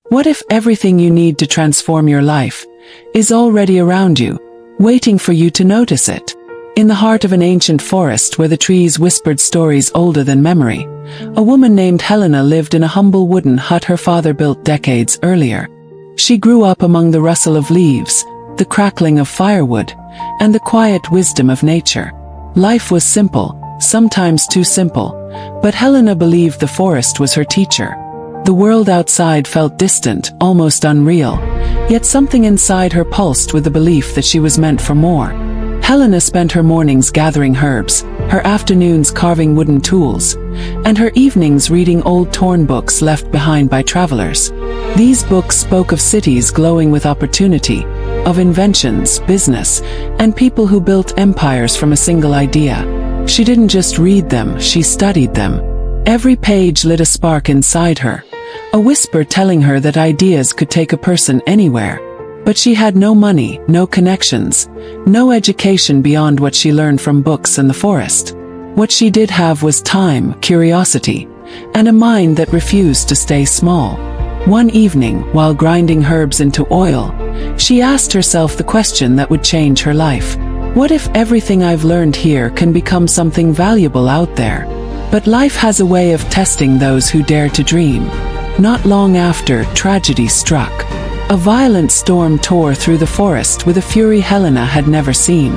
What if everything you need to transform your life is already around you, waiting for you to notice it? In the heart of an ancient forest where the trees whispered stories older than memory, a woman named Helena lived in a humble wooden hut her father built decades earlier. She grew up among the rustle of leaves, the crackling of firewood, and the quiet wisdom of nature. Life was simple, sometimes too simple, but Helena believed the forest was her teacher. The world outside felt distant, almost unreal, yet something inside her pulsed with the belief that she was meant for more. Helena spent her mornings gathering herbs, her afternoons carving wooden tools, and her evenings reading old torn books left behind by travelers. These books spoke of cities glowing with opportunity, of inventions, business, and people who built empires from a single idea. She didn't just read them, she studied them. Every page lit a spark inside her, a whisper telling her that ideas could take a person anywhere. But she had no money, no connections, no education beyond what she learned from books and the forest. What she did have was time, curiosity, and a mind that refused to stay small. One evening, while grinding herbs into oil, she asked herself the question that would change her life. What if everything I've learned here can become something valuable out there? But life has a way of testing those who dare to dream. Not long after, tragedy struck. A violent storm tore through the forest with a fury Helena had never seen.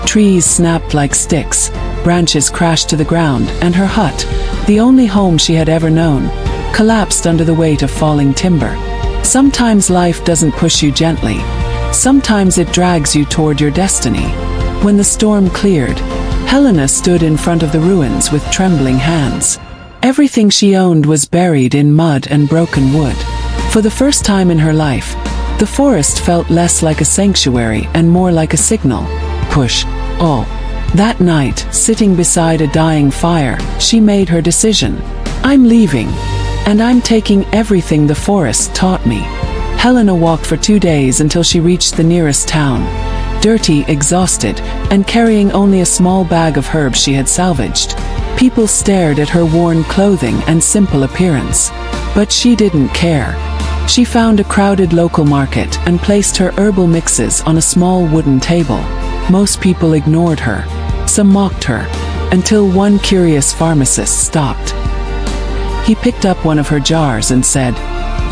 Trees snapped like sticks, branches crashed to the ground, and her hut, the only home she had ever known, collapsed under the weight of falling timber. Sometimes life doesn't push you gently. Sometimes it drags you toward your destiny. When the storm cleared, Helena stood in front of the ruins with trembling hands. Everything she owned was buried in mud and broken wood. For the first time in her life, the forest felt less like a sanctuary and more like a signal. Push. All. That night, sitting beside a dying fire, she made her decision. I'm leaving. And I'm taking everything the forest taught me. Helena walked for 2 days until she reached the nearest town. Dirty, exhausted, and carrying only a small bag of herbs she had salvaged. People stared at her worn clothing and simple appearance. But she didn't care. She found a crowded local market and placed her herbal mixes on a small wooden table. Most people ignored her. Some mocked her, until one curious pharmacist stopped. He picked up one of her jars and said,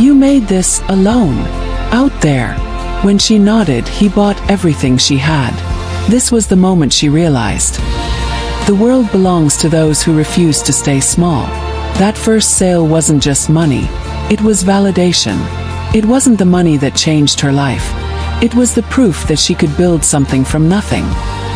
"You made this alone, out there." When she nodded, he bought everything she had. This was the moment she realized. The world belongs to those who refuse to stay small. That first sale wasn't just money. It was validation. It wasn't the money that changed her life. It was the proof that she could build something from nothing.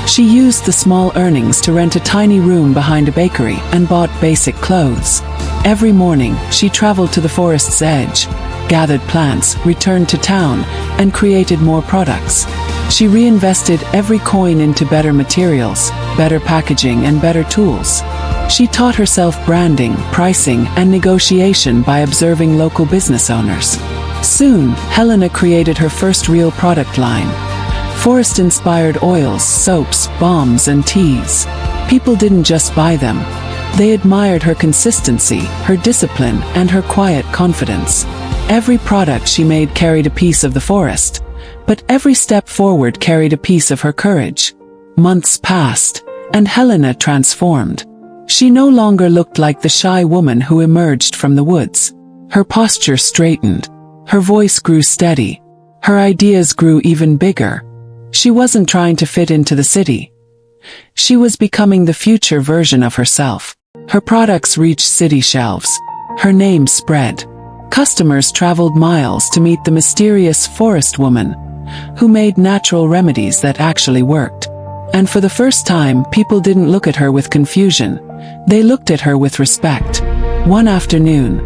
She used the small earnings to rent a tiny room behind a bakery and bought basic clothes. Every morning, she traveled to the forest's edge, gathered plants, returned to town, and created more products. She reinvested every coin into better materials, better packaging, and better tools. She taught herself branding, pricing, and negotiation by observing local business owners. Soon, Helena created her first real product line. Forest-inspired oils, soaps, balms, and teas. People didn't just buy them. They admired her consistency, her discipline, and her quiet confidence. Every product she made carried a piece of the forest, but every step forward carried a piece of her courage. Months passed, and Helena transformed. She no longer looked like the shy woman who emerged from the woods. Her posture straightened. Her voice grew steady. Her ideas grew even bigger. She wasn't trying to fit into the city. She was becoming the future version of herself. Her products reached city shelves. Her name spread. Customers traveled miles to meet the mysterious forest woman, who made natural remedies that actually worked. And for the first time, people didn't look at her with confusion. They looked at her with respect. One afternoon,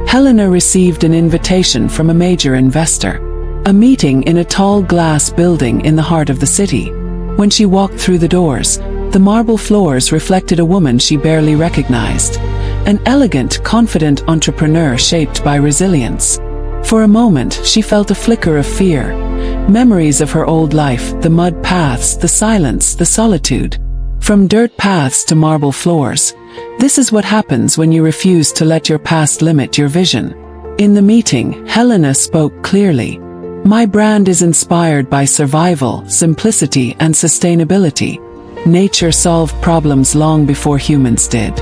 Helena received an invitation from a major investor. A meeting in a tall glass building in the heart of the city. When she walked through the doors, the marble floors reflected a woman she barely recognized. An elegant, confident entrepreneur shaped by resilience. For a moment, she felt a flicker of fear. Memories of her old life, the mud paths, the silence, the solitude. From dirt paths to marble floors. This is what happens when you refuse to let your past limit your vision. In the meeting, Helena spoke clearly. My brand is inspired by survival, simplicity, and sustainability. Nature solved problems long before humans did.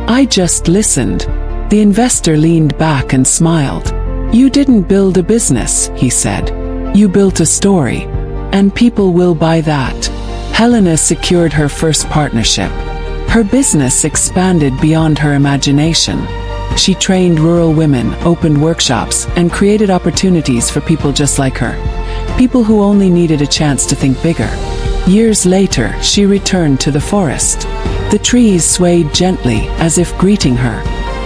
I just listened. The investor leaned back and smiled. You didn't build a business, he said. You built a story. And people will buy that. Helena secured her first partnership. Her business expanded beyond her imagination. She trained rural women, opened workshops, and created opportunities for people just like her. People who only needed a chance to think bigger. Years later, she returned to the forest. The trees swayed gently, as if greeting her.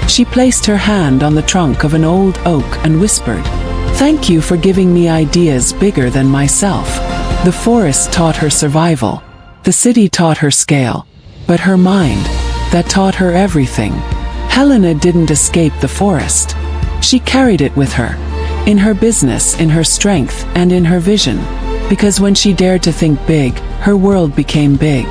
She placed her hand on the trunk of an old oak and whispered, "Thank you for giving me ideas bigger than myself." The forest taught her survival. The city taught her scale. But her mind, that taught her everything. Helena didn't escape the forest. She carried it with her, in her business, in her strength, and in her vision. Because when she dared to think big, her world became big.